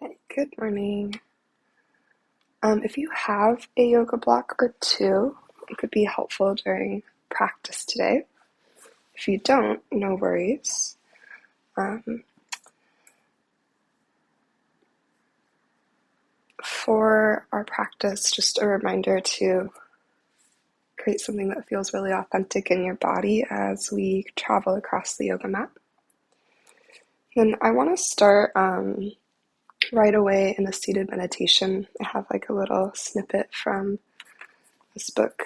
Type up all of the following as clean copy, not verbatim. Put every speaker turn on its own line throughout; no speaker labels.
Hey, good morning. If you have a yoga block or two, it could be helpful during practice today. If you don't, no worries. For our practice, just a reminder to create something that feels really authentic in your body as we travel across the yoga mat. Then I want to start right away in a seated meditation. I have like a little snippet from this book,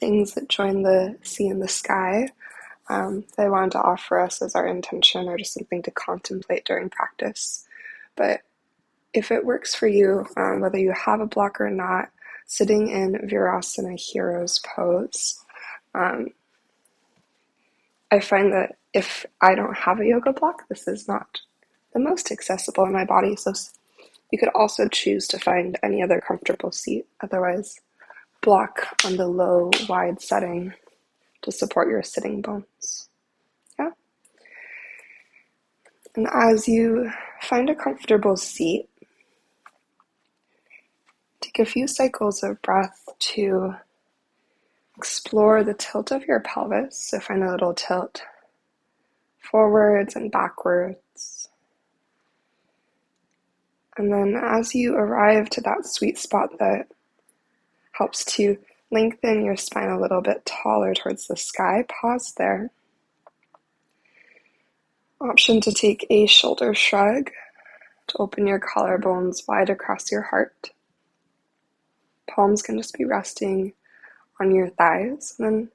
Things That Join the Sea and the Sky, that I wanted to offer us as our intention or just something to contemplate during practice. But if it works for you, whether you have a block or not, sitting in Virasana Hero's pose, I find that if I don't have a yoga block, this is not the most accessible in my body. So you could also choose to find any other comfortable seat. Otherwise, block on the low, wide setting to support your sitting bones. Yeah. And as you find a comfortable seat, take a few cycles of breath to explore the tilt of your pelvis. So find a little tilt forwards and backwards. And then as you arrive to that sweet spot that helps to lengthen your spine a little bit taller towards the sky, pause there. Option to take a shoulder shrug to open your collarbones wide across your heart. Palms can just be resting on your thighs, and then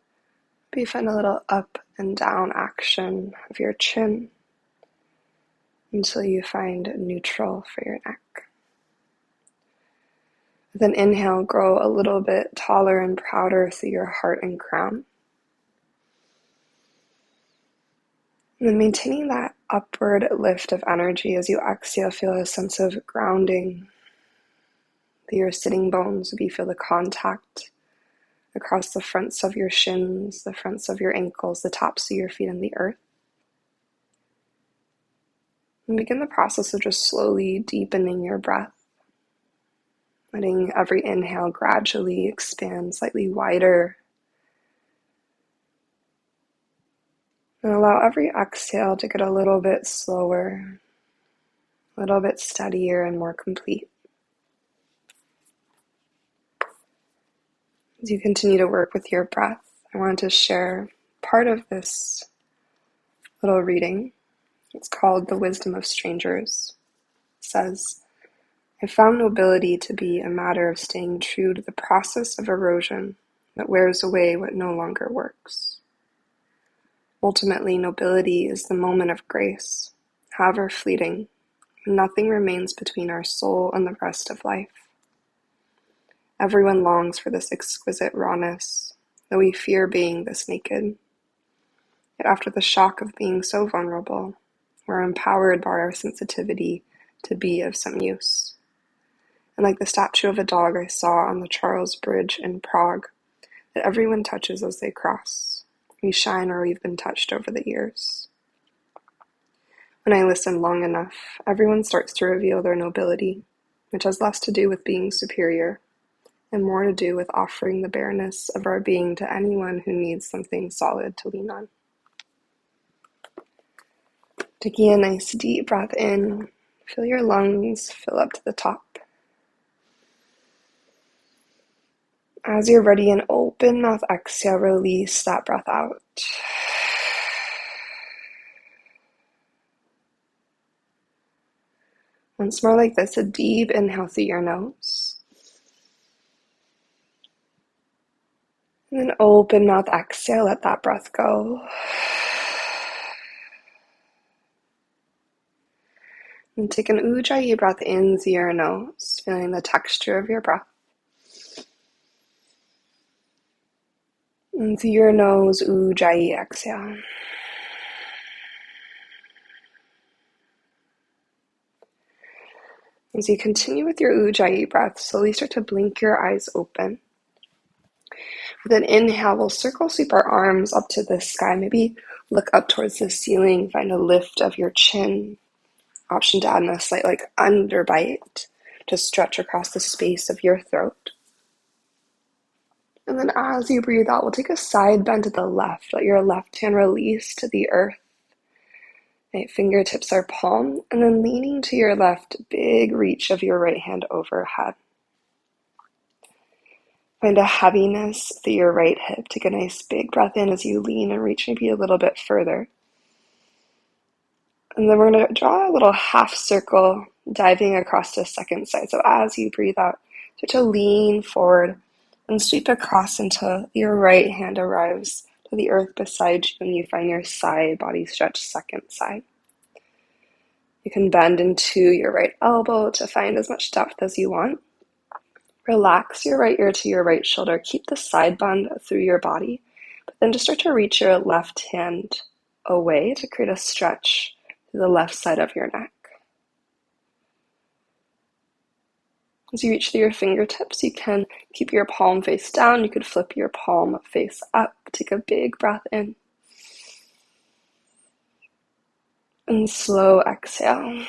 maybe find a little up and down action of your chin until you find neutral for your neck. Then inhale, grow a little bit taller and prouder through your heart and crown. And then maintaining that upward lift of energy as you exhale, feel a sense of grounding through your sitting bones. Maybe feel the contact across the fronts of your shins, the fronts of your ankles, the tops of your feet and the earth. And begin the process of just slowly deepening your breath, letting every inhale gradually expand slightly wider. And allow every exhale to get a little bit slower, a little bit steadier and more complete. As you continue to work with your breath, I wanted to share part of this little reading. It's called The Wisdom of Strangers. It says, I found nobility to be a matter of staying true to the process of erosion that wears away what no longer works. Ultimately, nobility is the moment of grace, however fleeting, when nothing remains between our soul and the rest of life. Everyone longs for this exquisite rawness, though we fear being this naked. Yet after the shock of being so vulnerable, we're empowered by our sensitivity to be of some use. And like the statue of a dog I saw on the Charles Bridge in Prague, that everyone touches as they cross. We shine where we've been touched over the years. When I listen long enough, everyone starts to reveal their nobility, which has less to do with being superior, and more to do with offering the bareness of our being to anyone who needs something solid to lean on. Taking a nice deep breath in, feel your lungs fill up to the top. As you're ready, an open mouth exhale, release that breath out. Once more like this, a deep inhale through your nose. And then open mouth exhale, let that breath go. And take an ujjayi breath in through your nose, feeling the texture of your breath. And through your nose, ujjayi exhale. As you continue with your ujjayi breath, slowly start to blink your eyes open. With an inhale, we'll circle sweep our arms up to the sky. Maybe look up towards the ceiling, find a lift of your chin. Option to add in a slight underbite to stretch across the space of your throat. And then as you breathe out, we'll take a side bend to the left. Let your left hand release to the earth. Right, fingertips are palm, and then leaning to your left, big reach of your right hand overhead. Find a heaviness through your right hip. Take a nice big breath in as you lean and reach maybe a little bit further. And then we're going to draw a little half circle, diving across to the second side. So as you breathe out, start to lean forward and sweep across until your right hand arrives to the earth beside you and you find your side body stretch second side. You can bend into your right elbow to find as much depth as you want. Relax your right ear to your right shoulder. Keep the side bend through your body, but then just start to reach your left hand away to create a stretch to the left side of your neck. As you reach through your fingertips, you can keep your palm face down. You could flip your palm face up. Take a big breath in. And slow exhale.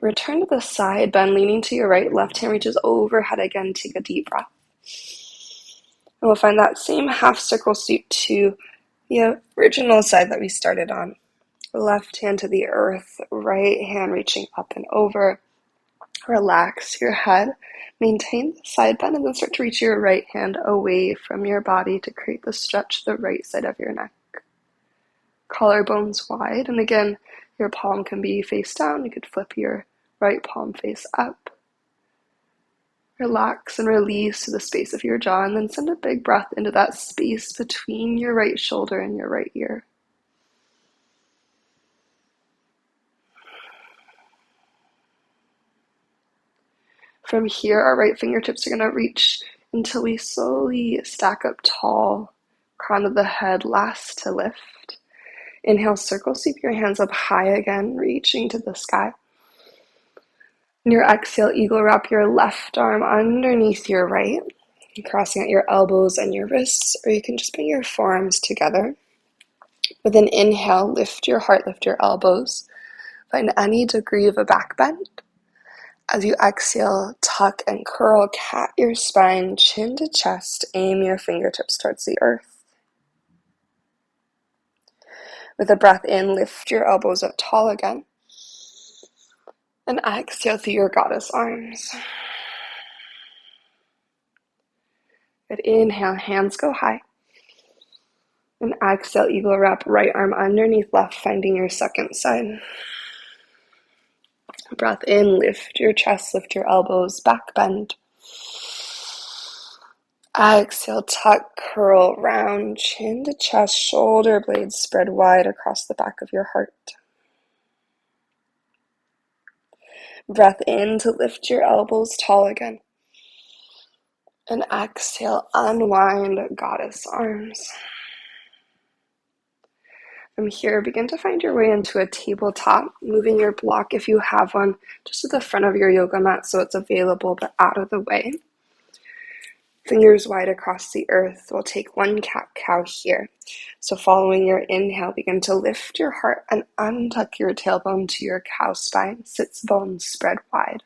Return to the side bend, leaning to your right. Left hand reaches overhead again. Take a deep breath. And we'll find that same half circle sweep to the original side that we started on. Left hand to the earth, right hand reaching up and over. Relax your head. Maintain the side bend and then start to reach your right hand away from your body to create the stretch to the right side of your neck. Collarbones wide, and again, your palm can be face down. You could flip your right palm face up. Relax and release to the space of your jaw, and then send a big breath into that space between your right shoulder and your right ear. From here, our right fingertips are going to reach until we slowly stack up tall, crown of the head, last to lift. Inhale, circle, sweep your hands up high again, reaching to the sky. On your exhale, eagle wrap your left arm underneath your right, crossing out your elbows and your wrists, or you can just bring your forearms together. With an inhale, lift your heart, lift your elbows. Find any degree of a back bend. As you exhale, tuck and curl, cat your spine, chin to chest, aim your fingertips towards the earth. With a breath in, lift your elbows up tall again. And exhale through your goddess arms. Good. Inhale, hands go high. And exhale, eagle wrap, right arm underneath left, finding your second side. Breath in, lift your chest, lift your elbows, back bend. Exhale, tuck, curl, round, chin to chest, shoulder blades spread wide across the back of your heart. Breath in to lift your elbows tall again. And exhale, unwind goddess arms. From here, begin to find your way into a tabletop, moving your block, if you have one, just to the front of your yoga mat so it's available but out of the way. Fingers wide across the earth. We'll take one cat-cow here. So following your inhale, begin to lift your heart and untuck your tailbone to your cow spine. Sits bones spread wide.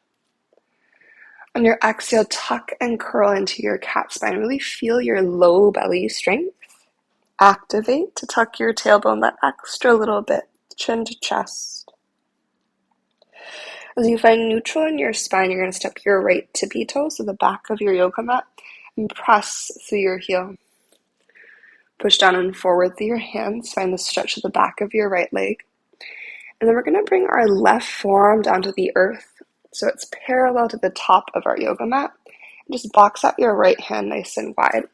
On your exhale, tuck and curl into your cat spine. Really feel your low belly strength. Activate to tuck your tailbone that extra little bit, chin to chest. As you find neutral in your spine, you're going to step your right tippy toes to the back of your yoga mat and press through your heel. Push down and forward through your hands. Find the stretch of the back of your right leg. And then we're going to bring our left forearm down to the earth so it's parallel to the top of our yoga mat. And just box out your right hand nice and wide.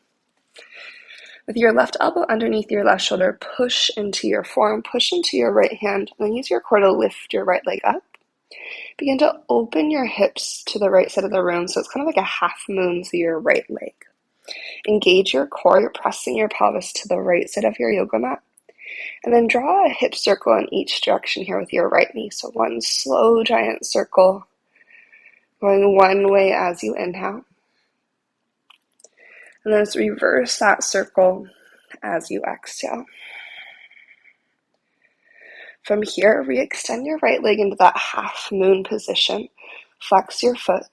With your left elbow underneath your left shoulder, push into your forearm, push into your right hand, and then use your core to lift your right leg up. Begin to open your hips to the right side of the room, so it's kind of like a half moon through your right leg. Engage your core, you're pressing your pelvis to the right side of your yoga mat. And then draw a hip circle in each direction here with your right knee. So one slow giant circle, going one way as you inhale. And then let's reverse that circle as you exhale. From here, re-extend your right leg into that half moon position. Flex your foot.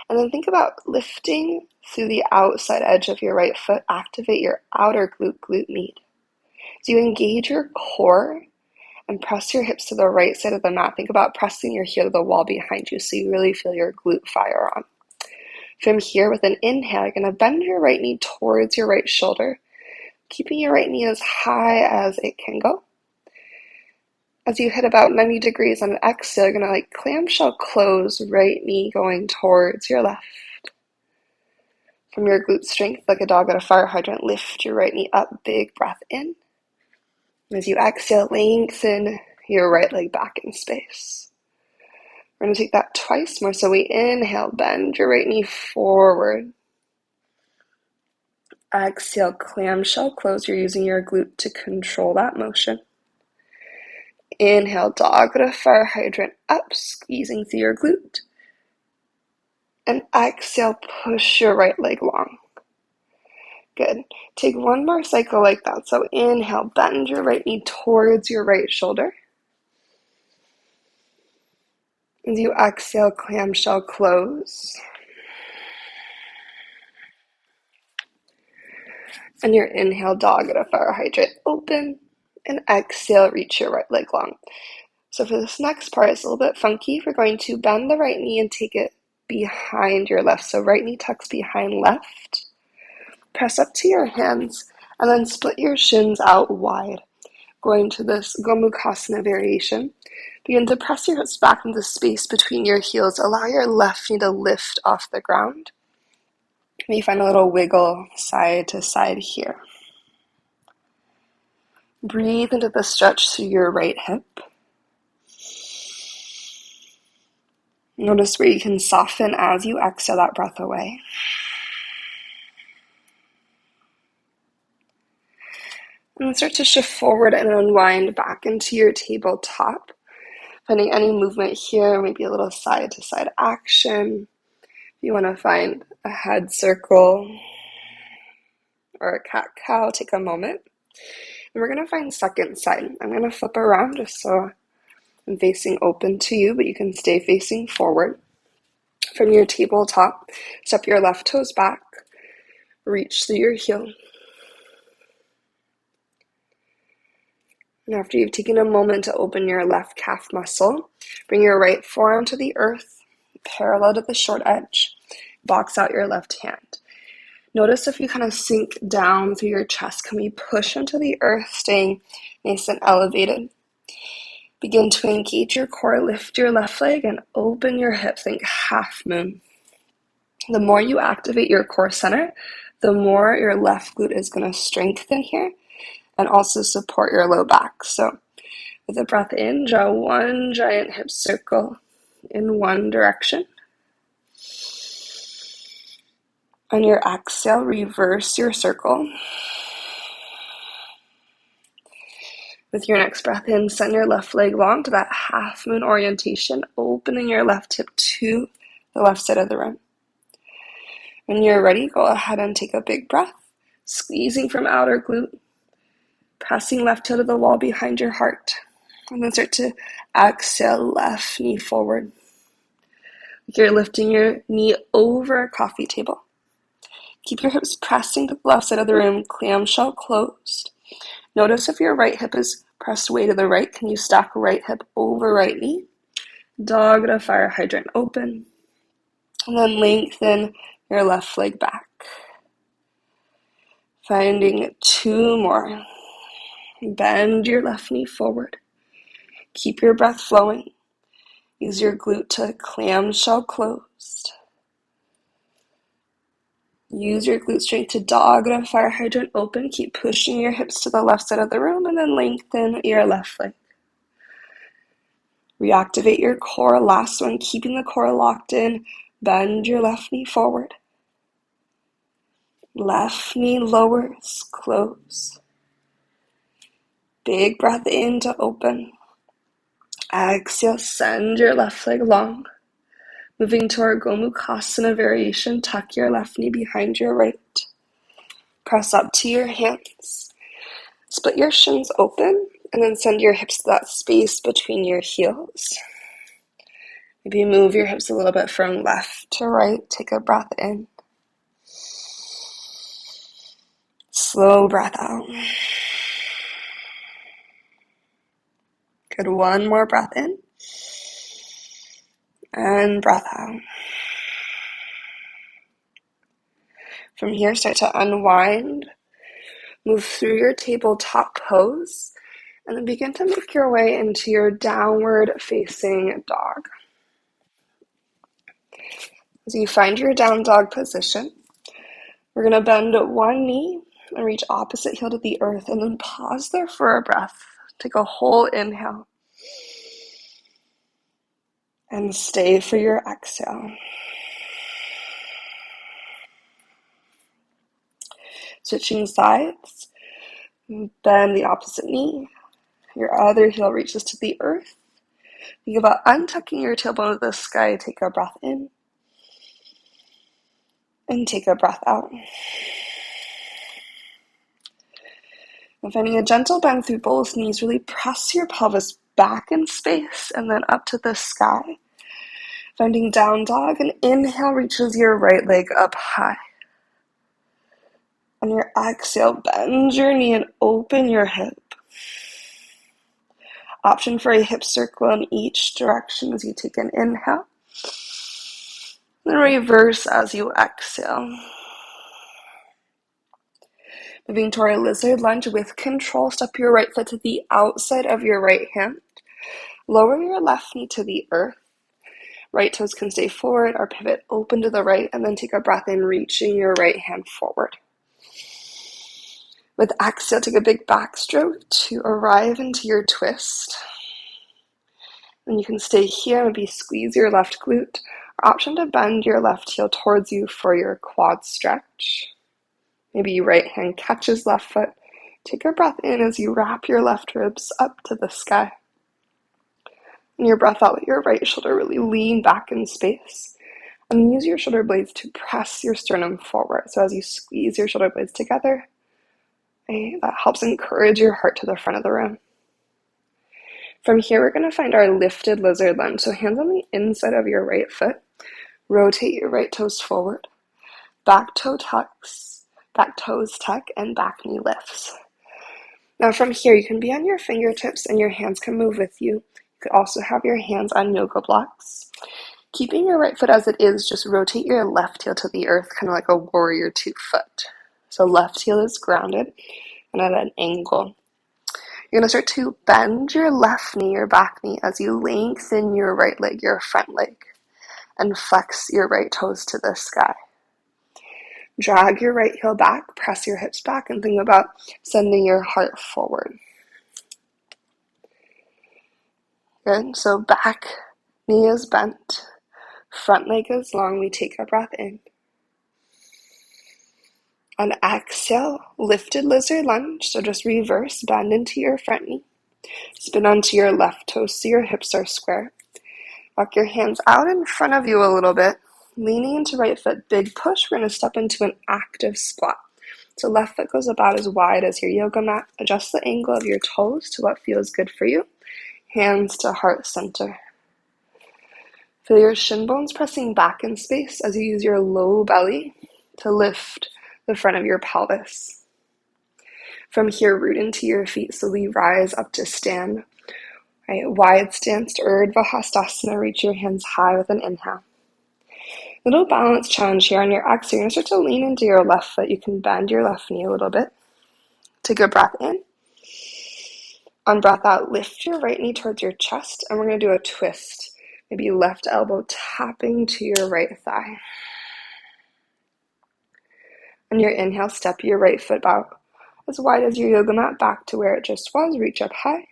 And then think about lifting through the outside edge of your right foot. Activate your outer glute med. As you engage your core and press your hips to the right side of the mat, think about pressing your heel to the wall behind you so you really feel your glute fire on. From here, with an inhale, you're going to bend your right knee towards your right shoulder, keeping your right knee as high as it can go. As you hit about 90 degrees on an exhale, you're going to clamshell close, right knee going towards your left. From your glute strength, like a dog at a fire hydrant, lift your right knee up, big breath in. As you exhale, lengthen your right leg back in space. We're going to take that twice more. So we inhale, bend your right knee forward. Exhale, clamshell close. You're using your glute to control that motion. Inhale, dog at a fire hydrant up, squeezing through your glute. And exhale, push your right leg long. Good. Take one more cycle like that. So inhale, bend your right knee towards your right shoulder. As you exhale, clamshell close. And your inhale, dog at a fire hydrant, open. And exhale, reach your right leg long. So for this next part, it's a little bit funky. We're going to bend the right knee and take it behind your left. So right knee tucks behind left. Press up to your hands and then split your shins out wide. Going to this Gomukhasana variation. Begin to press your hips back into space between your heels. Allow your left knee to lift off the ground. Maybe find a little wiggle side to side here. Breathe into the stretch through your right hip. Notice where you can soften as you exhale that breath away. And then start to shift forward and unwind back into your tabletop. Finding any movement here, maybe a little side-to-side action. If you want to find a head circle or a cat-cow, take a moment. And we're going to find second side. I'm going to flip around just so I'm facing open to you, but you can stay facing forward. From your tabletop, step your left toes back, reach through your heel. And after you've taken a moment to open your left calf muscle, bring your right forearm to the earth, parallel to the short edge. Box out your left hand. Notice if you kind of sink down through your chest, can we push into the earth, staying nice and elevated? Begin to engage your core, lift your left leg and open your hips, think half moon. The more you activate your core center, the more your left glute is going to strengthen here and also support your low back. So with a breath in, draw one giant hip circle in one direction. On your exhale, reverse your circle. With your next breath in, send your left leg long to that half moon orientation, opening your left hip to the left side of the room. When you're ready, go ahead and take a big breath, squeezing from outer glute, pressing left toe to the wall behind your heart. And then start to exhale, left knee forward. You're lifting your knee over a coffee table. Keep your hips pressing to the left side of the room, clamshell closed. Notice if your right hip is pressed way to the right, can you stack right hip over right knee? Dog at a fire hydrant open. And then lengthen your left leg back. Finding two more. Bend your left knee forward. Keep your breath flowing. Use your glute to clamshell closed. Use your glute strength to dog at a fire hydrant open. Keep pushing your hips to the left side of the room and then lengthen your left leg. Reactivate your core. Last one, keeping the core locked in. Bend your left knee forward. Left knee lowers, close. Big breath in to open. Exhale, send your left leg long. Moving to our Gomukhasana variation, tuck your left knee behind your right. Press up to your hands. Split your shins open And then send your hips to that space between your heels. Maybe move your hips a little bit from left to right. Take a breath in. Slow breath out. Good, one more breath in. And breath out. From here, start to unwind. Move through your tabletop pose. And then begin to make your way into your downward facing dog. As you find your down dog position, we're going to bend one knee and reach opposite heel to the earth, and then pause there for a breath. Take a whole inhale. And stay for your exhale. Switching sides, bend the opposite knee. Your other heel reaches to the earth. Think about untucking your tailbone to the sky. Take a breath in. And take a breath out. And finding a gentle bend through both knees, really press your pelvis back in space and then up to the sky. Finding down dog, and inhale reaches your right leg up high. On your exhale, bend your knee and open your hip. Option for a hip circle in each direction as you take an inhale. Then reverse as you exhale. Moving toward a lizard lunge with control, step your right foot to the outside of your right hand. Lower your left knee to the earth. Right toes can stay forward or pivot open to the right, and then take a breath in, reaching your right hand forward. With exhale, take a big backstroke to arrive into your twist. And you can stay here, maybe squeeze your left glute, or option to bend your left heel towards you for your quad stretch. Maybe right hand catches left foot. Take a breath in as you wrap your left ribs up to the sky. And your breath out, let your right shoulder really lean back in space. And use your shoulder blades to press your sternum forward. So as you squeeze your shoulder blades together, that helps encourage your heart to the front of the room. From here, we're going to find our lifted lizard lunge. So hands on the inside of your right foot. Rotate your right toes forward. Back toe tucks, back toes tuck, and back knee lifts. Now from here, you can be on your fingertips and your hands can move with you. You could also have your hands on yoga blocks. Keeping your right foot as it is, just rotate your left heel to the earth, kind of like a warrior 2 foot. So left heel is grounded and at an angle. You're going to start to bend your left knee, your back knee, as you lengthen your right leg, your front leg, and flex your right toes to the sky. Drag your right heel back, press your hips back, and think about sending your heart forward. Good, so back knee is bent, front leg is long. We take a breath in. On exhale, lifted lizard lunge, so just reverse, bend into your front knee. Spin onto your left toe so your hips are square. Walk your hands out in front of you a little bit. Leaning into right foot, big push. We're going to step into an active squat. So left foot goes about as wide as your yoga mat. Adjust the angle of your toes to what feels good for you. Hands to heart center. Feel your shin bones pressing back in space as you use your low belly to lift the front of your pelvis. From here, root into your feet, slowly rise up to stand. Right, wide stance to Urdhva Hastasana. Reach your hands high with an inhale. Little balance challenge here on your exhale. You're going to start to lean into your left foot. You can bend your left knee a little bit. Take a breath in. On breath out, lift your right knee towards your chest, and we're going to do a twist. Maybe left elbow tapping to your right thigh. On your inhale, step your right foot out as wide as your yoga mat back to where it just was. Reach up high.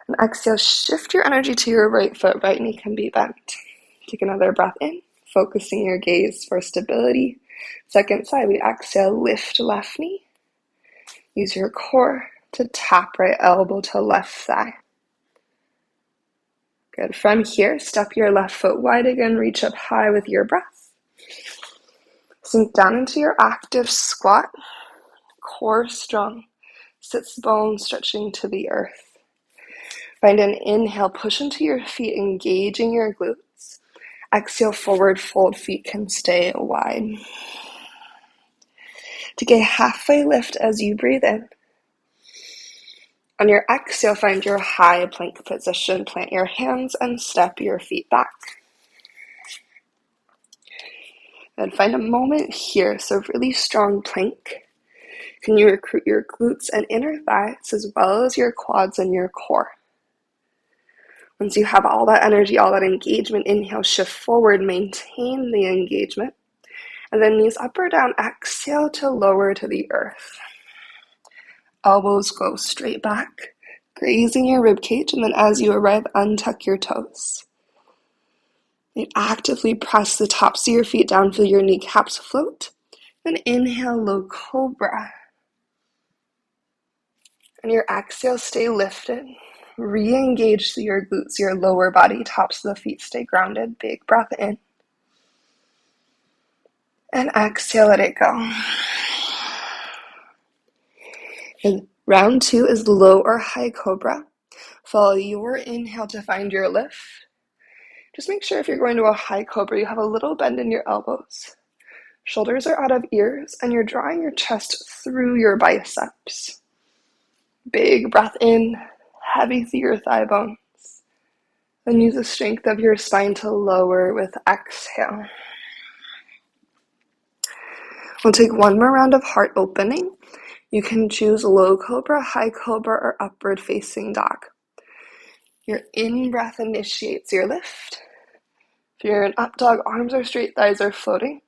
And exhale, shift your energy to your right foot. Right knee can be bent. Take another breath in, focusing your gaze for stability. Second side, we exhale, lift left knee. Use your core to tap right elbow to left thigh. Good. From here, step your left foot wide again. Reach up high with your breath. Sink down into your active squat. Core strong. Sits bones stretching to the earth. Find an inhale, push into your feet, engaging your glutes. Exhale, forward fold, feet can stay wide. Take a halfway lift as you breathe in. On your exhale, find your high plank position. Plant your hands and step your feet back. And find a moment here, so really strong plank. Can you recruit your glutes and inner thighs as well as your quads and your core? Once you have all that energy, all that engagement, inhale, shift forward, maintain the engagement. And then knees up or down, exhale to lower to the earth. Elbows go straight back, grazing your rib cage, and then as you arrive, untuck your toes. And actively press the tops of your feet down, feel your kneecaps float. Then inhale, low cobra. And your exhale, stay lifted. Re-engage your glutes, your lower body, tops of the feet stay grounded. Big breath in. And exhale, let it go. And round 2 is low or high cobra. Follow your inhale to find your lift. Just make sure if you're going to a high cobra, you have a little bend in your elbows. Shoulders are out of ears, and you're drawing your chest through your biceps. Big breath in, heavy through your thigh bones. Then use the strength of your spine to lower with exhale. We'll take one more round of heart opening. You can choose low cobra, high cobra, or upward facing dog. Your in-breath initiates your lift. If you're in up dog, arms are straight, thighs are floating.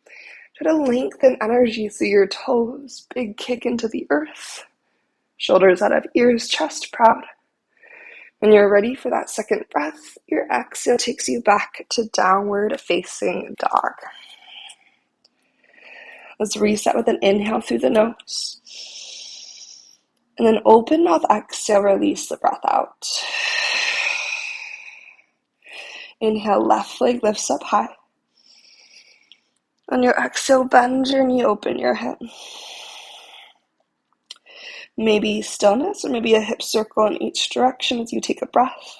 Try to lengthen energy through your toes. Big kick into the earth. Shoulders out of ears, chest proud. When you're ready for that second breath, your exhale takes you back to downward facing dog. Let's reset with an inhale through the nose. And then open mouth exhale, release the breath out. Inhale, left leg lifts up high. On your exhale, bend your knee, open your hip. Maybe stillness or maybe a hip circle in each direction as you take a breath.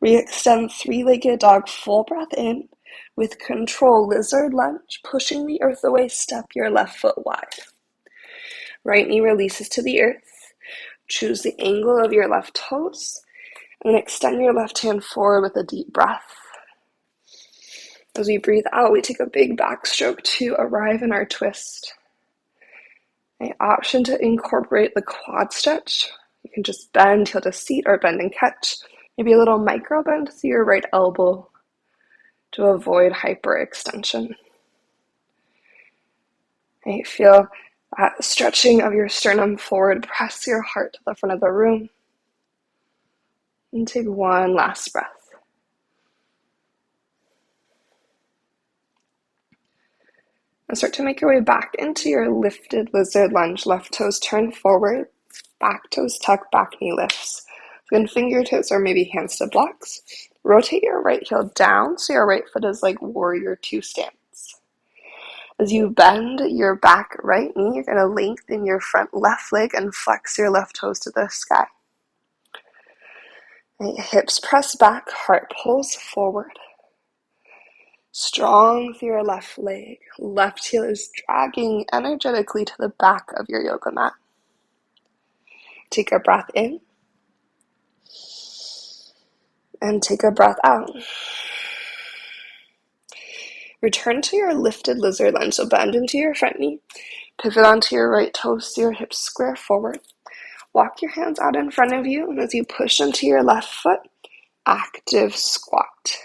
Re-extend three-legged dog, full breath in. With control, lizard lunge, pushing the earth away, step your left foot wide. Right knee releases to the earth. Choose the angle of your left toes, and then extend your left hand forward with a deep breath. As we breathe out, we take a big backstroke to arrive in our twist. An option to incorporate the quad stretch. You can just bend, heel to seat, or bend and catch. Maybe a little micro bend through your right elbow to avoid hyperextension. And you feel that stretching of your sternum forward. Press your heart to the front of the room. And take one last breath. And start to make your way back into your lifted lizard lunge. Left toes turn forward, back toes tuck, back knee lifts. Then fingertips or maybe hands to blocks. Rotate your right heel down so your right foot is like warrior 2 stance. As you bend your back right knee, you're going to lengthen your front left leg and flex your left toes to the sky. Right, hips press back, heart pulls forward. Strong through your left leg. Left heel is dragging energetically to the back of your yoga mat. Take a breath in. And take a breath out. Return to your lifted lizard lunge. So bend into your front knee. Pivot onto your right toes so your hips square forward. Walk your hands out in front of you. And as you push into your left foot, active squat.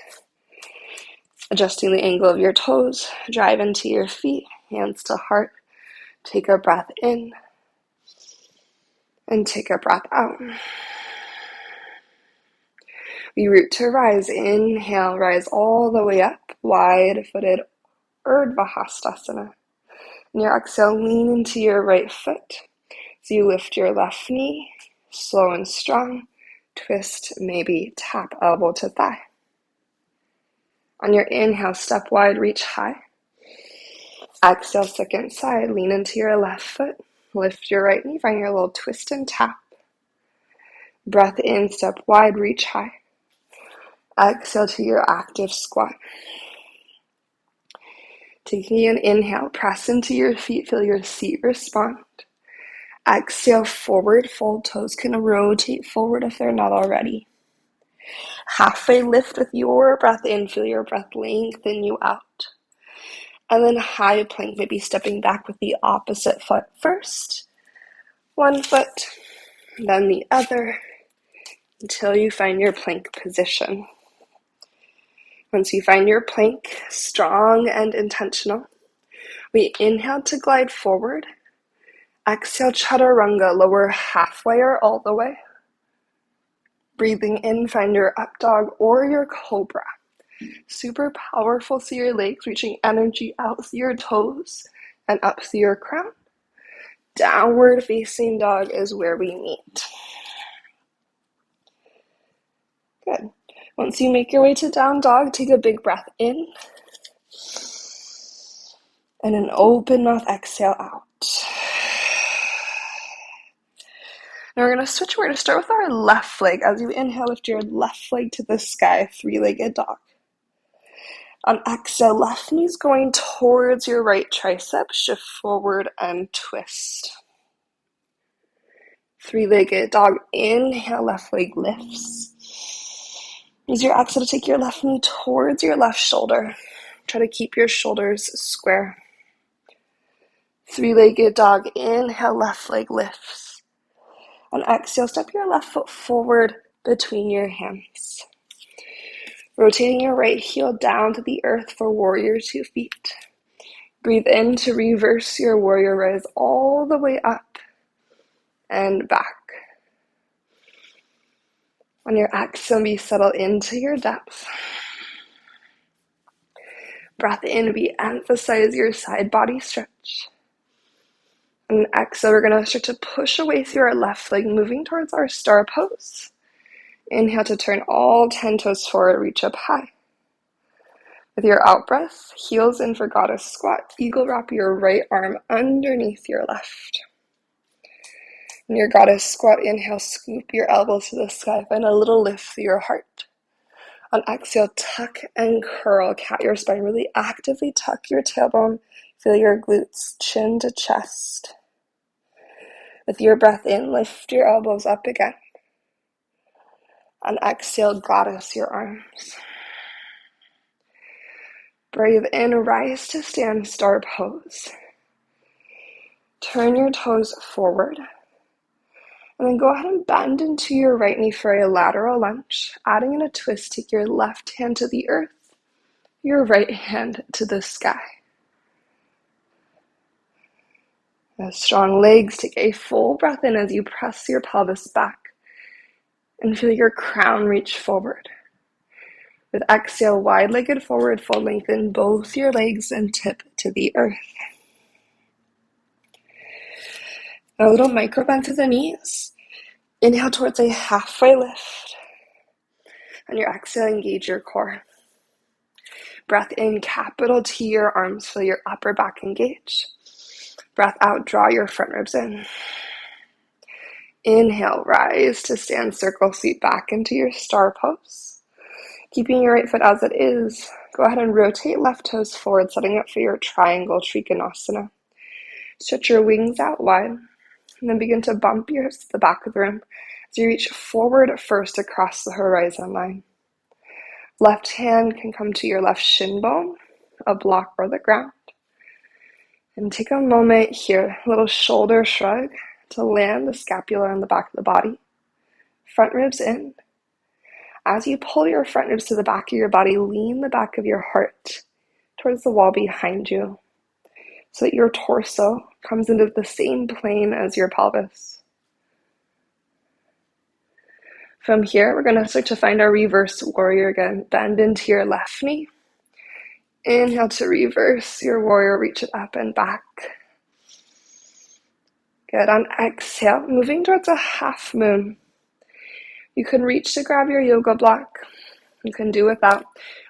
Adjusting the angle of your toes, drive into your feet, hands to heart. Take a breath in and take a breath out. We root to rise. Inhale, rise all the way up, wide-footed Urdhva. And your exhale, lean into your right foot. So you lift your left knee, slow and strong. Twist, maybe tap elbow to thigh. On your inhale, step wide, reach high. Exhale, second side, lean into your left foot. Lift your right knee, find your little twist and tap. Breath in, step wide, reach high. Exhale to your active squat. Taking an inhale, press into your feet, feel your seat respond. Exhale, forward fold, toes can rotate forward if they're not already. Halfway lift with your breath in, feel your breath lengthen you out. And then high plank, maybe stepping back with the opposite foot first. One foot, then the other, until you find your plank position. Once you find your plank, strong and intentional, we inhale to glide forward. Exhale, chaturanga, lower halfway or all the way. Breathing in, find your up dog or your cobra. Super powerful through your legs, reaching energy out through your toes and up through your crown. Downward facing dog is where we meet. Good. Once you make your way to down dog, take a big breath in. And an open mouth exhale out. Now we're going to switch. We're going to start with our left leg. As you inhale, lift your left leg to the sky, three-legged dog. On exhale, left knee's going towards your right tricep. Shift forward and twist. Three-legged dog. Inhale, left leg lifts. Use your exhale to take your left knee towards your left shoulder. Try to keep your shoulders square. Three-legged dog. Inhale, left leg lifts. On exhale, step your left foot forward between your hands. Rotating your right heel down to the earth for warrior 2 feet. Breathe in to reverse your warrior rise all the way up and back. On your exhale, we settle into your depth. Breath in, we emphasize your side body stretch. And exhale, we're going to start to push away through our left leg, moving towards our star pose. Inhale to turn all 10 toes forward, reach up high. With your out breath, heels in for goddess squat. Eagle wrap your right arm underneath your left. In your goddess squat, inhale, scoop your elbows to the sky. Find a little lift through your heart. On exhale, tuck and curl, cat your spine. Really actively tuck your tailbone. Feel your glutes, chin to chest. With your breath in, lift your elbows up again. On exhale, goddess your arms. Breathe in, rise to stand, star pose. Turn your toes forward. And then go ahead and bend into your right knee for a lateral lunge. Adding in a twist, take your left hand to the earth, your right hand to the sky. Strong legs, take a full breath in as you press your pelvis back and feel your crown reach forward. With exhale, wide-legged forward fold, lengthen both your legs and tip to the earth. A little micro bend to the knees. Inhale towards a halfway lift. On your exhale, engage your core. Breath in, capital T your arms, feel your upper back engage. Breath out, draw your front ribs in. Inhale, rise to stand, circle seat back into your star pose. Keeping your right foot as it is, go ahead and rotate left toes forward, setting up for your triangle trikonasana. Stretch your wings out wide, and then begin to bump your hips to the back of the room as you reach forward first across the horizon line. Left hand can come to your left shin bone, a block or the ground. And take a moment here, a little shoulder shrug to land the scapula on the back of the body. Front ribs in. As you pull your front ribs to the back of your body, lean the back of your heart towards the wall behind you so that your torso comes into the same plane as your pelvis. From here, we're going to start to find our reverse warrior again. Bend into your left knee. Inhale to reverse your warrior, reach it up and back. Good. On exhale, moving towards a half moon. You can reach to grab your yoga block, You can do without.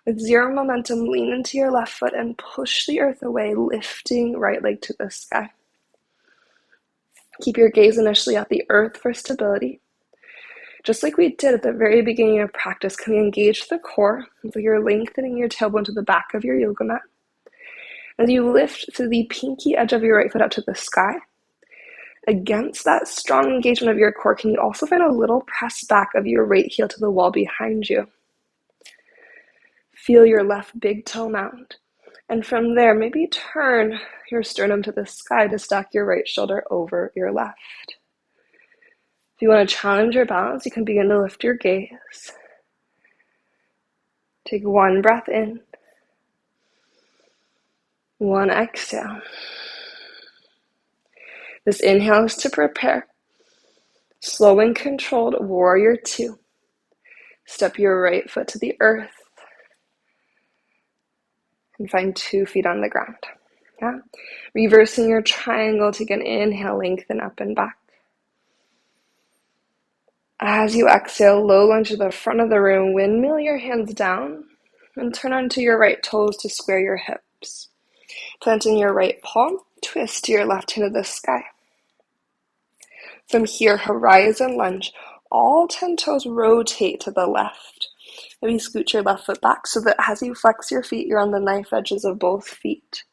With zero momentum, lean into your left foot and push the earth away, lifting right leg to the sky. Keep your gaze initially at the earth for stability. Just like we did at the very beginning of practice, can we engage the core so you're lengthening your tailbone to the back of your yoga mat? As you lift through the pinky edge of your right foot up to the sky, against that strong engagement of your core, can you also find a little press back of your right heel to the wall behind you? Feel your left big toe mount. And from there, maybe turn your sternum to the sky to stack your right shoulder over your left. If you want to challenge your balance, you can begin to lift your gaze. Take one breath in, one exhale. This inhale is to prepare. Slow and controlled warrior two. Step your right foot to the earth and find 2 feet on the ground. Yeah. Reversing your triangle, take an inhale, lengthen up and back. As you exhale, low lunge to the front of the room, windmill your hands down and turn onto your right toes to square your hips. Planting your right palm, twist your left hand to the sky. From here, horizon lunge. All 10 toes rotate to the left. Maybe scoot your left foot back so that as you flex your feet, you're on the knife edges of both feet.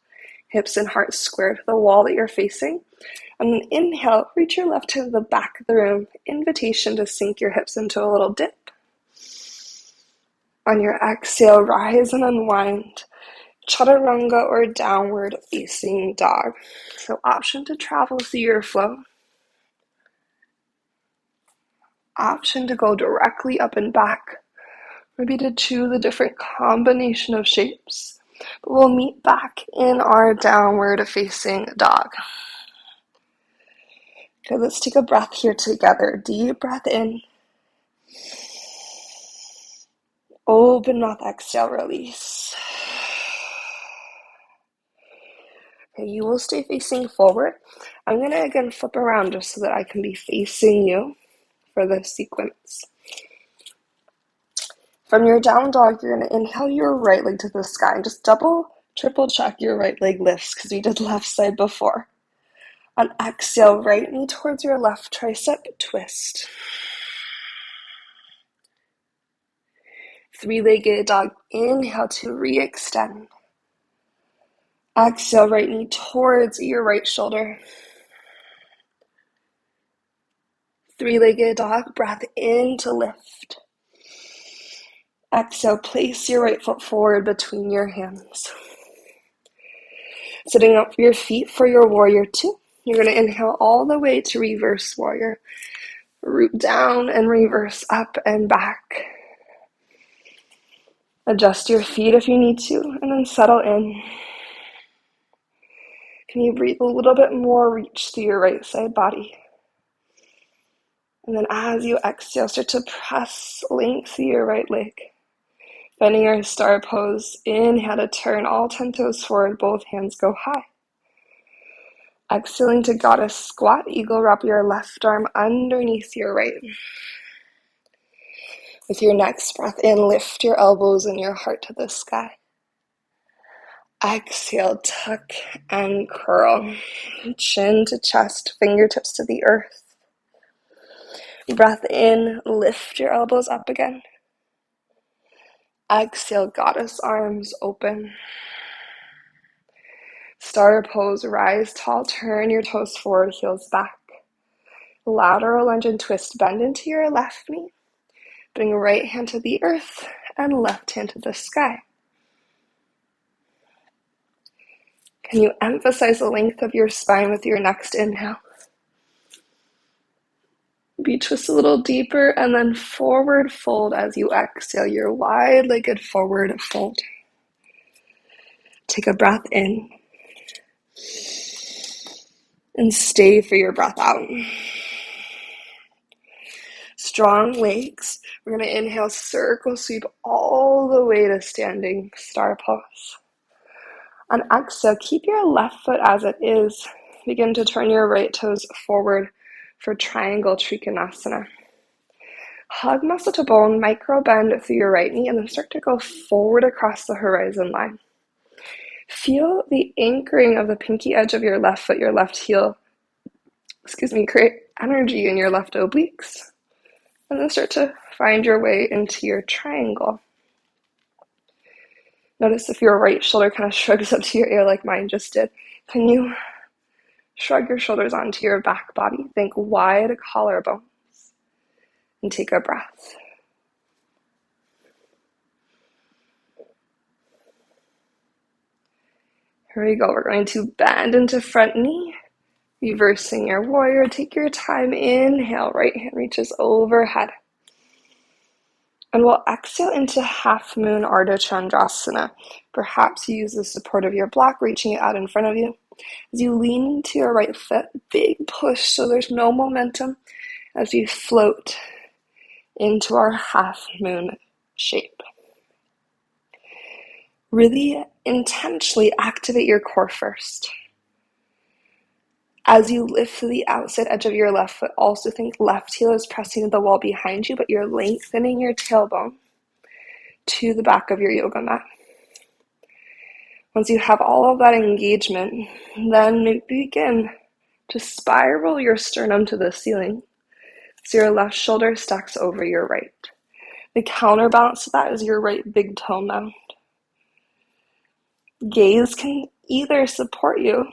Hips and heart square to the wall that you're facing. And then inhale, reach your left hand to the back of the room. Invitation to sink your hips into a little dip. On your exhale, rise and unwind. Chaturanga or downward facing dog. So option to travel through your flow. Option to go directly up and back. Maybe to choose a different combination of shapes. But we'll meet back in our downward facing dog. Okay, let's take a breath here together. Deep breath in. Open mouth, exhale, release. Okay, you will stay facing forward. I'm going to again flip around just so that I can be facing you for this sequence. From your down dog, you're going to inhale your right leg to the sky and just triple check your right leg lifts because we did left side before. On exhale, right knee towards your left tricep, twist. 3-legged dog, inhale to re-extend. Exhale, right knee towards your right shoulder. 3-legged dog, breath in to lift. Exhale, place your right foot forward between your hands. Sitting up your feet for your warrior two. You're going to inhale all the way to reverse warrior. Root down and reverse up and back. Adjust your feet if you need to, and then settle in. Can you breathe a little bit more? Reach through your right side body. And then as you exhale, start to press length through your right leg. Finding our star pose. Inhale to turn all 10 toes forward, both hands go high. Exhaling to goddess squat, eagle, wrap your left arm underneath your right. With your next breath in, lift your elbows and your heart to the sky. Exhale, tuck and curl. Chin to chest, fingertips to the earth. Breath in, lift your elbows up again. Exhale, goddess arms open. Starter pose, rise tall, turn your toes forward, heels back. Lateral lunge and twist, bend into your left knee. Bring right hand to the earth and left hand to the sky. Can you emphasize the length of your spine with your next inhale? Maybe twist a little deeper and then forward fold as you exhale, your wide-legged forward fold. Take a breath in and stay for your breath out. Strong legs. We're going to inhale, circle sweep all the way to standing star pose. On exhale, keep your left foot as it is. Begin to turn your right toes forward for triangle trikonasana. Hug muscle to bone, micro bend through your right knee, and then start to go forward across the horizon line. Feel the anchoring of the pinky edge of your left foot, your left heel, create energy in your left obliques. And then start to find your way into your triangle. Notice if your right shoulder kind of shrugs up to your ear like mine just did. Can you shrug your shoulders onto your back body? Think wide collarbones. And take a breath. Here we go. We're going to bend into front knee. Reversing your warrior. Take your time. Inhale. Right hand reaches overhead. And we'll exhale into half moon Ardha Chandrasana. Perhaps you use the support of your block, reaching it out in front of you. As you lean to your right foot, big push so there's no momentum as we float into our half moon shape. Really intentionally activate your core first. As you lift the outside edge of your left foot, also think left heel is pressing the wall behind you, but you're lengthening your tailbone to the back of your yoga mat. Once you have all of that engagement, then begin to spiral your sternum to the ceiling so your left shoulder stacks over your right. The counterbalance to that is your right big toe mound. Gaze can either support you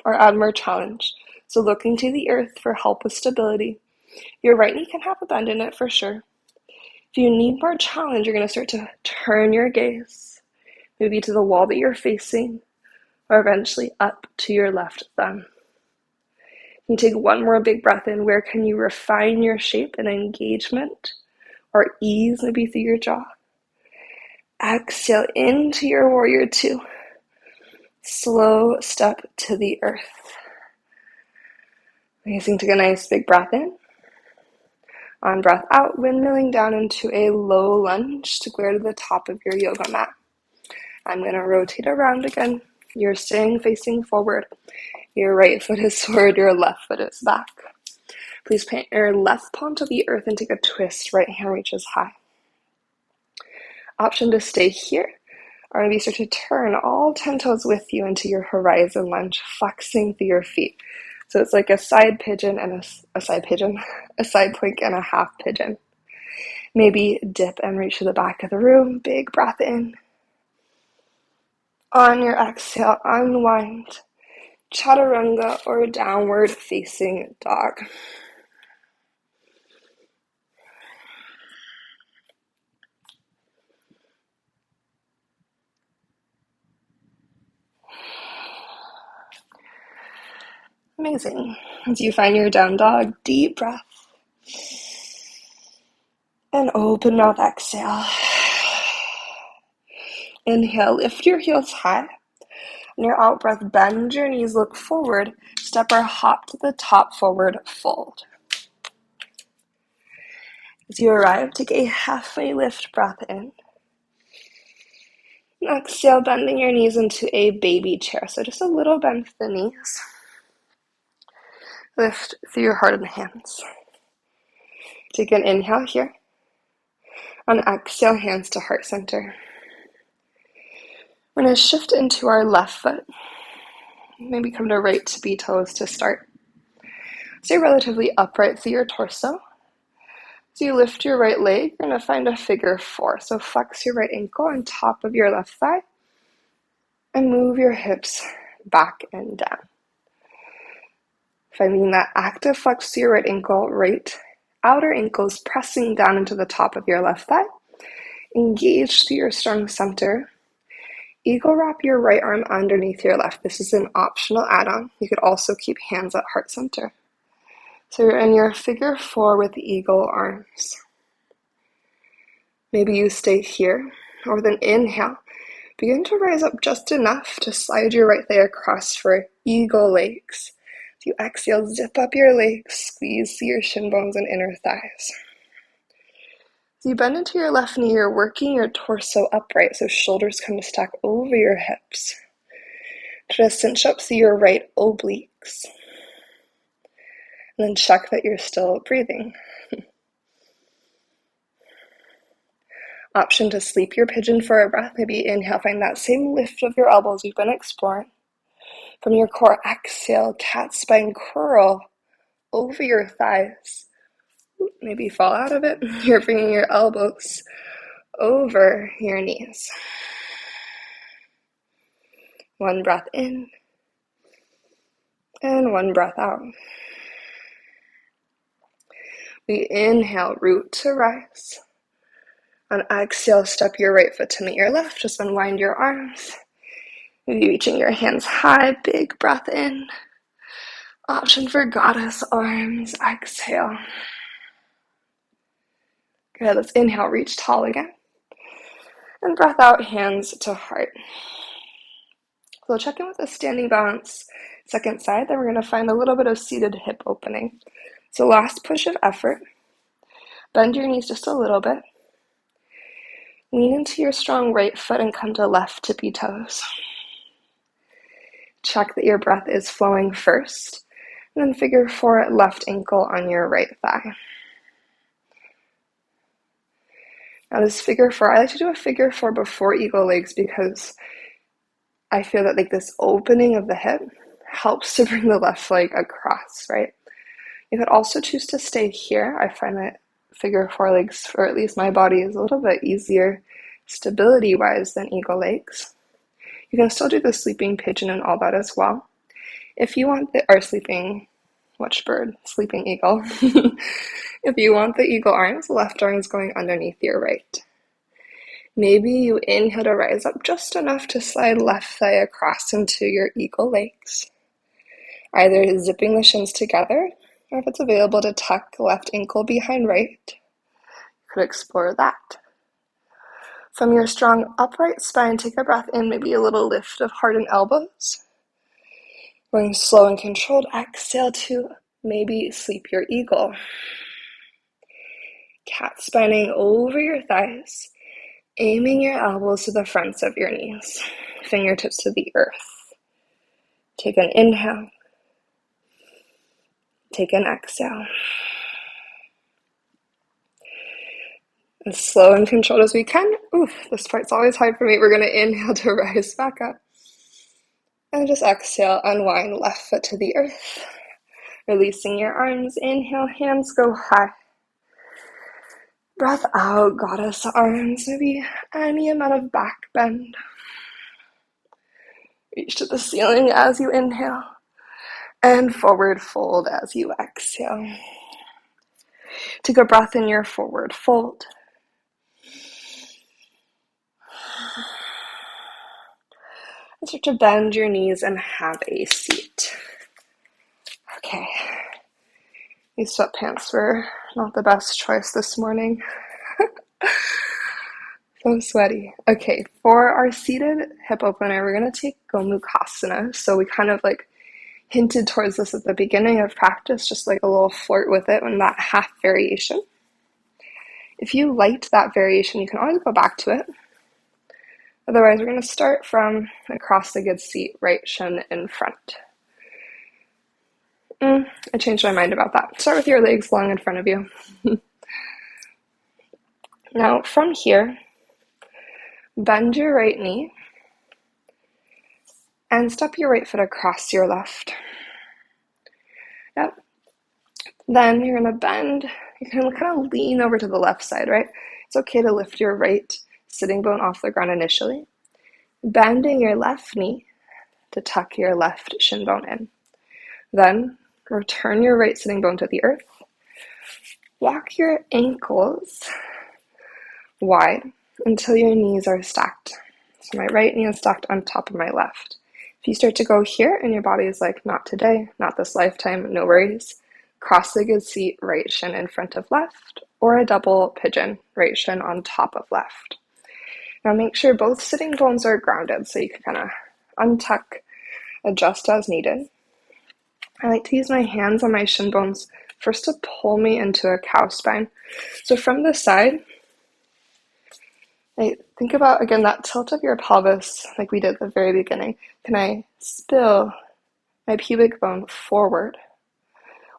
or add more challenge. So looking to the earth for help with stability. Your right knee can have a bend in it for sure. If you need more challenge, you're going to start to turn your gaze, maybe to the wall that you're facing, or eventually up to your left thumb. You take one more big breath in. Where can you refine your shape and engagement or ease maybe through your jaw? Exhale into your warrior two. Slow step to the earth. Amazing. Take a nice big breath in. On breath out, windmilling down into a low lunge, square to the top of your yoga mat. I'm going to rotate around again. You're staying facing forward. Your right foot is forward, your left foot is back. Please plant your left palm to the earth and take a twist. Right hand reaches high. Option to stay here, or maybe start to turn all 10 toes with you into your horizon lunge, flexing through your feet. So it's like a side pigeon and a side plank and a half pigeon. Maybe dip and reach to the back of the room. Big breath in. On your exhale, unwind. Chaturanga or downward facing dog. Amazing. As you find your down dog, deep breath. And open mouth exhale. Inhale, lift your heels high. On your out breath, bend your knees, look forward. Step or hop to the top, forward fold. As you arrive, take a halfway lift breath in. Exhale, bending your knees into a baby chair. So just a little bend for the knees. Lift through your heart and hands. Take an inhale here. On exhale, hands to heart center. We're going to shift into our left foot. Maybe come to right tippy toes to start. Stay relatively upright through your torso. As you lift your right leg, you're going to find a figure four. So flex your right ankle on top of your left thigh and move your hips back and down. Finding that active flex to your right ankle, right outer ankles pressing down into the top of your left thigh. Engage through your strong center. Eagle wrap your right arm underneath your left. This is an optional add-on. You could also keep hands at heart center. So you're in your figure four with eagle arms. Maybe you stay here, or with an inhale, begin to rise up just enough to slide your right thigh across for eagle legs. As you exhale, zip up your legs, squeeze your shin bones and inner thighs. As you bend into your left knee, you're working your torso upright, so shoulders come to stack over your hips. Try to cinch up through your right obliques. And then check that you're still breathing. Option to sleep your pigeon for a breath. Maybe inhale, find that same lift of your elbows we've been exploring. From your core, exhale, cat spine curl over your thighs. Maybe fall out of it. You're bringing your elbows over your knees. One breath in and one breath out. We inhale, root to rise. On exhale, step your right foot to meet your left. Just unwind your arms. Maybe reaching your hands high, big breath in. Option for goddess arms, exhale. Good, let's inhale, reach tall again. And breath out, hands to heart. So check in with a standing balance, second side. Then we're going to find a little bit of seated hip opening. So last push of effort. Bend your knees just a little bit. Lean into your strong right foot and come to left tippy toes. Check that your breath is flowing first. And then figure 4 left ankle on your right thigh. Now this figure 4, I like to do a figure 4 before eagle legs because I feel that this opening of the hip helps to bring the left leg across, right? You could also choose to stay here. I find that figure 4 legs, or at least my body, is a little bit easier stability-wise than eagle legs. You can still do the sleeping pigeon and all that as well. If you want or sleeping, which bird? Sleeping eagle. If you want the eagle arms, left arm is going underneath your right. Maybe you inhale to rise up just enough to slide left thigh across into your eagle legs. Either zipping the shins together, or if it's available to tuck left ankle behind right, you could explore that. From your strong upright spine, take a breath in, maybe a little lift of heart and elbows. Going slow and controlled, exhale to maybe sleep your eagle. Cat spining over your thighs, aiming your elbows to the fronts of your knees, fingertips to the earth. Take an inhale. Take an exhale. As slow and controlled as we can. This part's always hard for me. We're going to inhale to rise back up. And just exhale, unwind left foot to the earth. Releasing your arms. Inhale, hands go high. Breath out, goddess arms. Maybe any amount of back bend. Reach to the ceiling as you inhale. And forward fold as you exhale. Take a breath in your forward fold. And start to bend your knees and have a seat. Okay. These sweatpants were not the best choice this morning. So sweaty. Okay, for our seated hip opener, we're going to take Gomukhasana. So we kind of hinted towards this at the beginning of practice, just a little flirt with it in that half variation. If you liked that variation, you can always go back to it. Otherwise, we're going to start from a cross-legged seat, right shin in front. I changed my mind about that. Start with your legs long in front of you. Now, from here, bend your right knee and step your right foot across your left. Yep. Then you're going to bend. You can kind of lean over to the left side, right? It's okay to lift your right sitting bone off the ground initially. Bending your left knee to tuck your left shin bone in. Then return your right sitting bone to the earth. Walk your ankles wide until your knees are stacked. So my right knee is stacked on top of my left. If you start to go here and your body is not today, not this lifetime, no worries. Cross-legged seat, right shin in front of left, or a double pigeon, right shin on top of left. Now make sure both sitting bones are grounded so you can kind of untuck, adjust as needed. I like to use my hands on my shin bones first to pull me into a cow spine. So from the side, think about, again, that tilt of your pelvis like we did at the very beginning. Can I spill my pubic bone forward?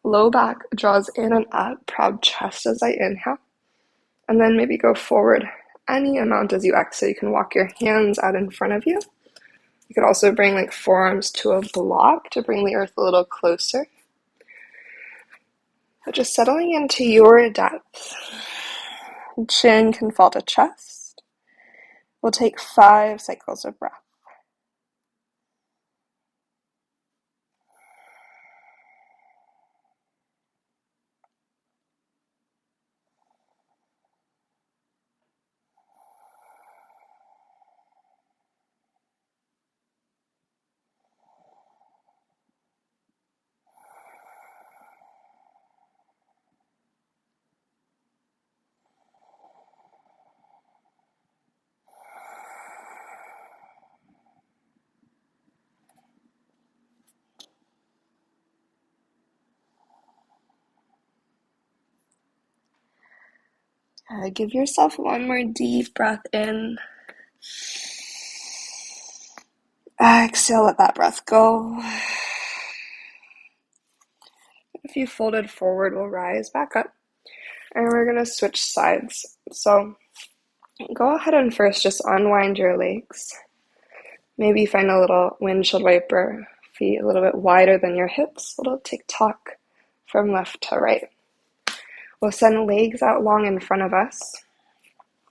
Low back draws in and up, proud chest as I inhale. And then maybe go forward any amount as you exhale. You can walk your hands out in front of you. You could also bring like forearms to a block to bring the earth a little closer. But just settling into your depth. Chin can fall to chest. We'll take 5 cycles of breath. Give yourself one more deep breath in. Exhale, let that breath go. If you folded forward, we'll rise back up. And we're going to switch sides. So go ahead and first just unwind your legs. Maybe find a little windshield wiper, feet a little bit wider than your hips, a little tick-tock from left to right. We'll send legs out long in front of us.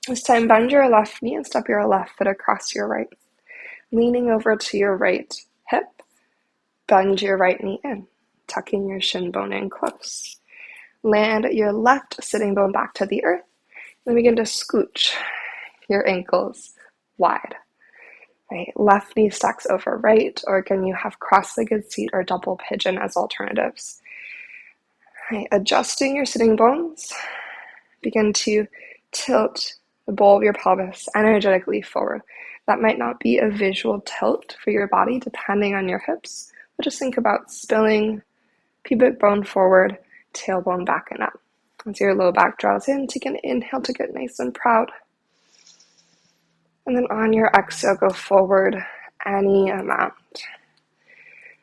This time, bend your left knee and step your left foot across your right. Leaning over to your right hip, bend your right knee in, tucking your shin bone in close. Land your left sitting bone back to the earth. Then begin to scooch your ankles wide. Right, left knee stacks over right, or again, you have cross-legged seat or double pigeon as alternatives. Right, adjusting your sitting bones, begin to tilt the bowl of your pelvis energetically forward. That might not be a visual tilt for your body, depending on your hips, but just think about spilling pubic bone forward, tailbone back and up. As your low back draws in, take an inhale to get nice and proud. And then on your exhale, go forward any amount.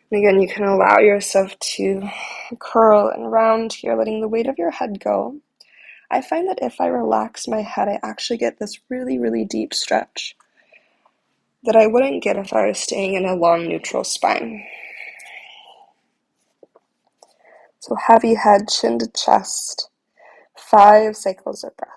And again, you can allow yourself to curl and round here, letting the weight of your head go. I find that if I relax my head, I actually get this really, really deep stretch that I wouldn't get if I was staying in a long neutral spine. So heavy head, chin to chest, 5 cycles of breath.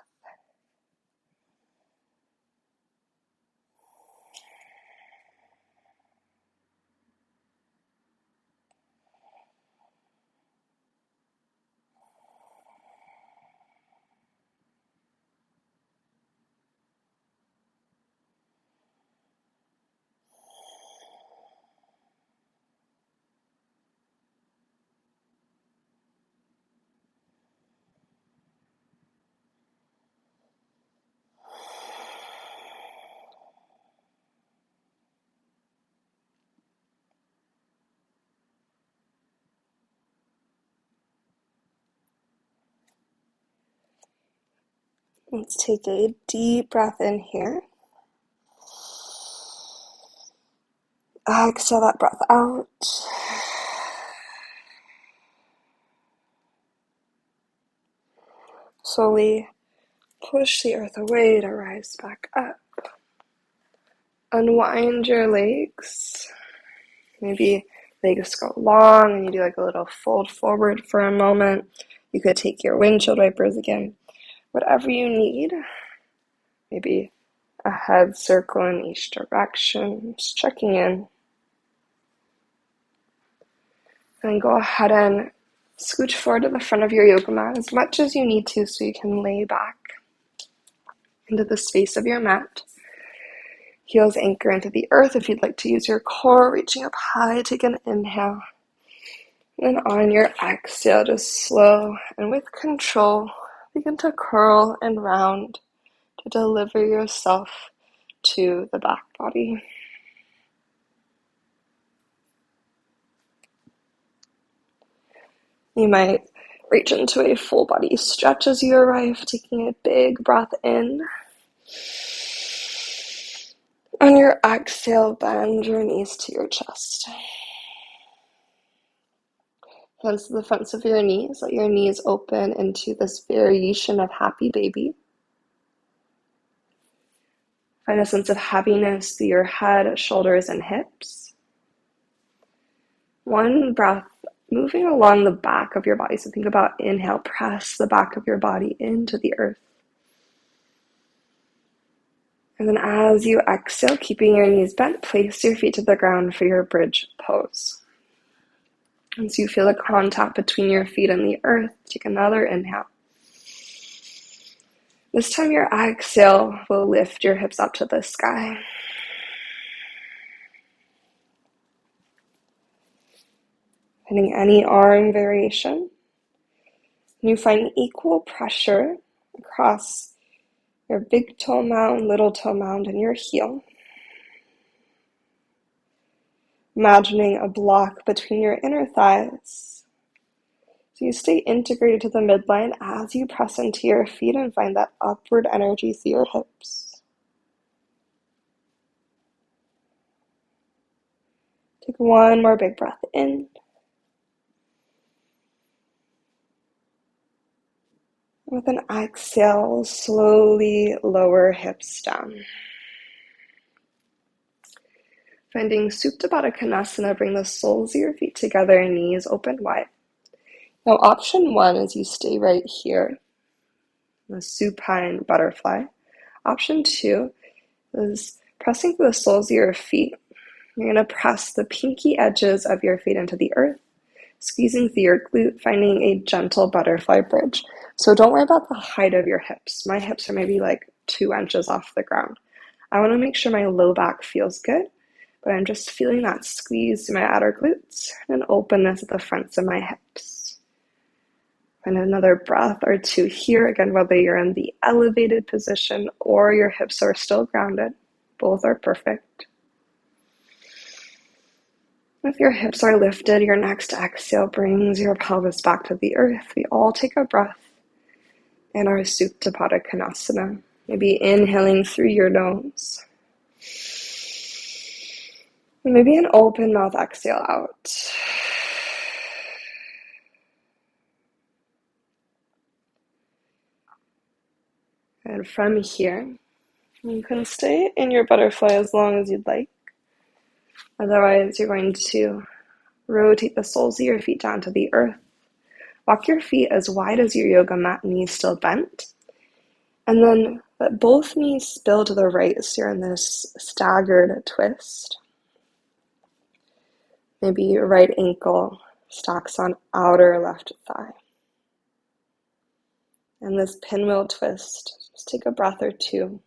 Let's take a deep breath in here. Exhale that breath out. Slowly push the earth away to rise back up. Unwind your legs. Maybe legs go long and you do like a little fold forward for a moment. You could take your windshield wipers again. Whatever you need. Maybe a head circle in each direction. Just checking in. And go ahead and scooch forward to the front of your yoga mat as much as you need to so you can lay back into the space of your mat. Heels anchor into the earth. If you'd like to use your core, reaching up high, take an inhale. And then on your exhale, just slow and with control, begin to curl and round to deliver yourself to the back body. You might reach into a full body stretch as you arrive, taking a big breath in. On your exhale, bend your knees to your chest. Hands to the fronts of your knees. Let your knees open into this variation of happy baby. Find a sense of heaviness through your head, shoulders, and hips. One breath moving along the back of your body. So think about inhale, press the back of your body into the earth. And then as you exhale, keeping your knees bent, place your feet to the ground for your bridge pose. And so you feel the contact between your feet and the earth. Take another inhale. This time your exhale will lift your hips up to the sky. Finding any arm variation. You find equal pressure across your big toe mound, little toe mound, and your heel. Imagining a block between your inner thighs. So you stay integrated to the midline as you press into your feet and find that upward energy through your hips. Take one more big breath in. With an exhale, slowly lower hips down. Finding Supta Baddha Konasana, bring the soles of your feet together and knees open wide. Now option 1 is you stay right here, the supine butterfly. Option 2 is pressing through the soles of your feet. You're going to press the pinky edges of your feet into the earth, squeezing through your glute, finding a gentle butterfly bridge. So don't worry about the height of your hips. My hips are maybe like 2 inches off the ground. I want to make sure my low back feels good, but I'm just feeling that squeeze through my outer glutes and openness at the fronts of my hips. And another breath or two here, again, whether you're in the elevated position or your hips are still grounded, both are perfect. If your hips are lifted, your next exhale brings your pelvis back to the earth. We all take a breath in our Supta Baddha Konasana. Maybe inhaling through your nose. And maybe an open mouth exhale out. And from here, you can stay in your butterfly as long as you'd like. Otherwise, you're going to rotate the soles of your feet down to the earth. Walk your feet as wide as your yoga mat, knees still bent. And then let both knees spill to the right, so you're in this staggered twist. Maybe your right ankle stacks on outer left thigh. And this pinwheel twist, just take a breath or two.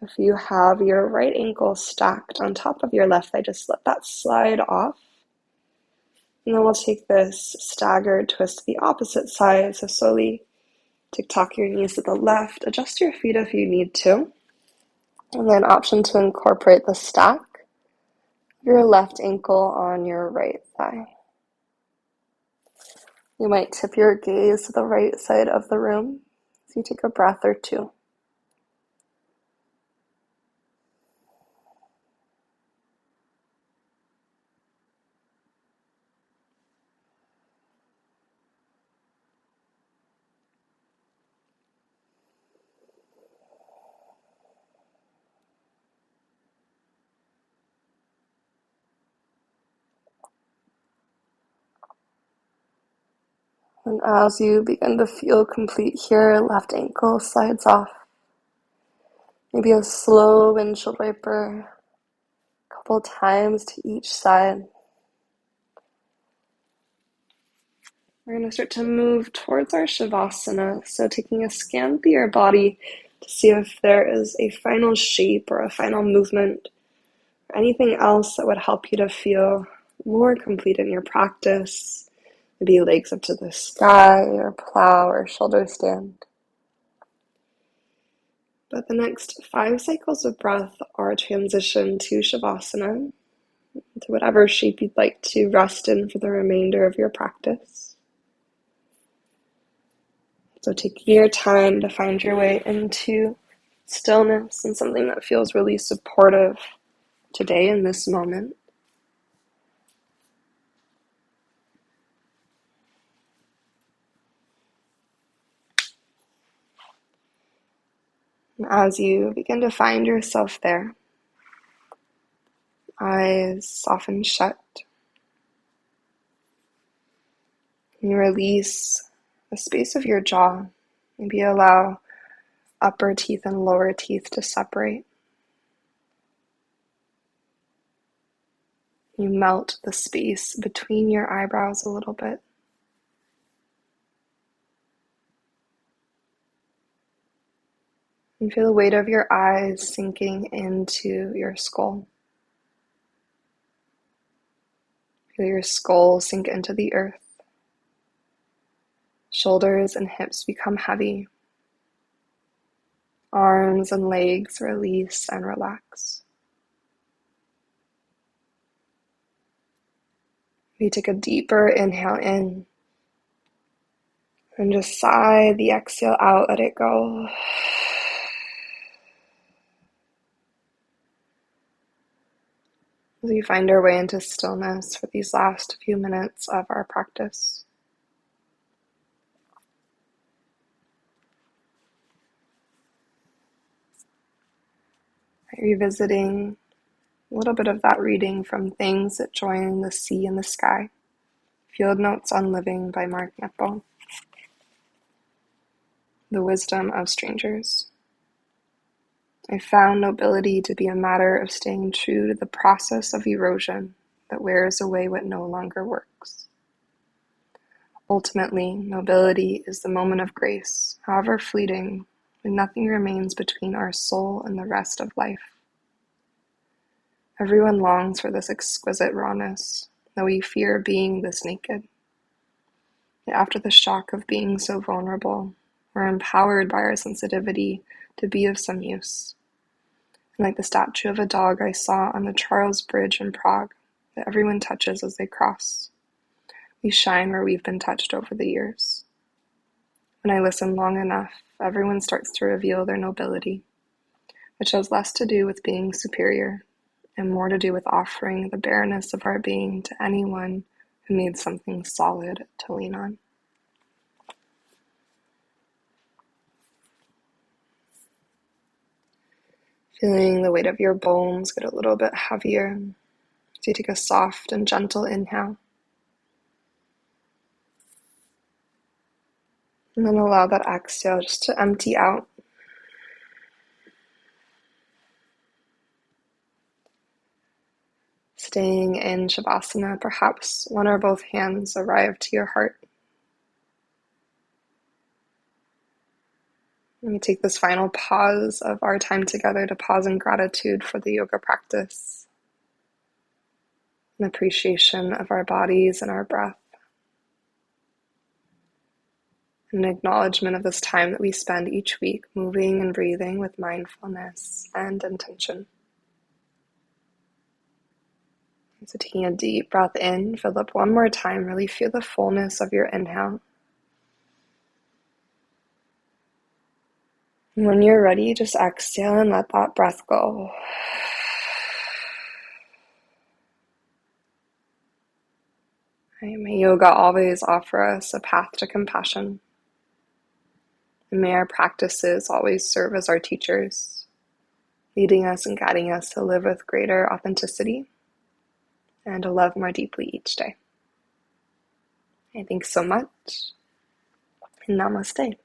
If you have your right ankle stacked on top of your left thigh, just let that slide off. And then we'll take this staggered twist to the opposite side. So slowly tick-tock your knees to the left. Adjust your feet if you need to. And then option to incorporate the stack of your left ankle on your right thigh. You might tip your gaze to the right side of the room as you take a breath or two. And as you begin to feel complete here, left ankle slides off. Maybe a slow windshield wiper, a couple times to each side. We're going to start to move towards our Savasana, so taking a scan through your body to see if there is a final shape or a final movement or anything else that would help you to feel more complete in your practice. Maybe legs up to the sky or plow or shoulder stand. But the next 5 cycles of breath are a transition to Savasana, to whatever shape you'd like to rest in for the remainder of your practice. So taking your time to find your way into stillness and something that feels really supportive today in this moment. And as you begin to find yourself there, eyes soften shut, and you release the space of your jaw. Maybe allow upper teeth and lower teeth to separate. You melt the space between your eyebrows a little bit. And feel the weight of your eyes sinking into your skull. Feel your skull sink into the earth. Shoulders and hips become heavy. Arms and legs release and relax. You take a deeper inhale in and just sigh the exhale out, let it go. As we find our way into stillness for these last few minutes of our practice. Revisiting a little bit of that reading from Things That Join the Sea and the Sky. Field Notes on Living by Mark Nepo. The Wisdom of Strangers. I found nobility to be a matter of staying true to the process of erosion that wears away what no longer works. Ultimately, nobility is the moment of grace, however fleeting, when nothing remains between our soul and the rest of life. Everyone longs for this exquisite rawness, though we fear being this naked. Yet after the shock of being so vulnerable, we're empowered by our sensitivity to be of some use. And like the statue of a dog I saw on the Charles Bridge in Prague, that everyone touches as they cross. We shine where we've been touched over the years. When I listen long enough, everyone starts to reveal their nobility, which has less to do with being superior and more to do with offering the bareness of our being to anyone who needs something solid to lean on. Feeling the weight of your bones get a little bit heavier. So you take a soft and gentle inhale. And then allow that exhale just to empty out. Staying in Savasana, perhaps one or both hands arrive to your heart. Let me take this final pause of our time together to pause in gratitude for the yoga practice, an appreciation of our bodies and our breath, an acknowledgement of this time that we spend each week moving and breathing with mindfulness and intention. So taking a deep breath in, fill up one more time, really feel the fullness of your inhale. And when you're ready, just exhale and let that breath go. May yoga always offer us a path to compassion. And may our practices always serve as our teachers, leading us and guiding us to live with greater authenticity and to love more deeply each day. Thanks so much, and namaste.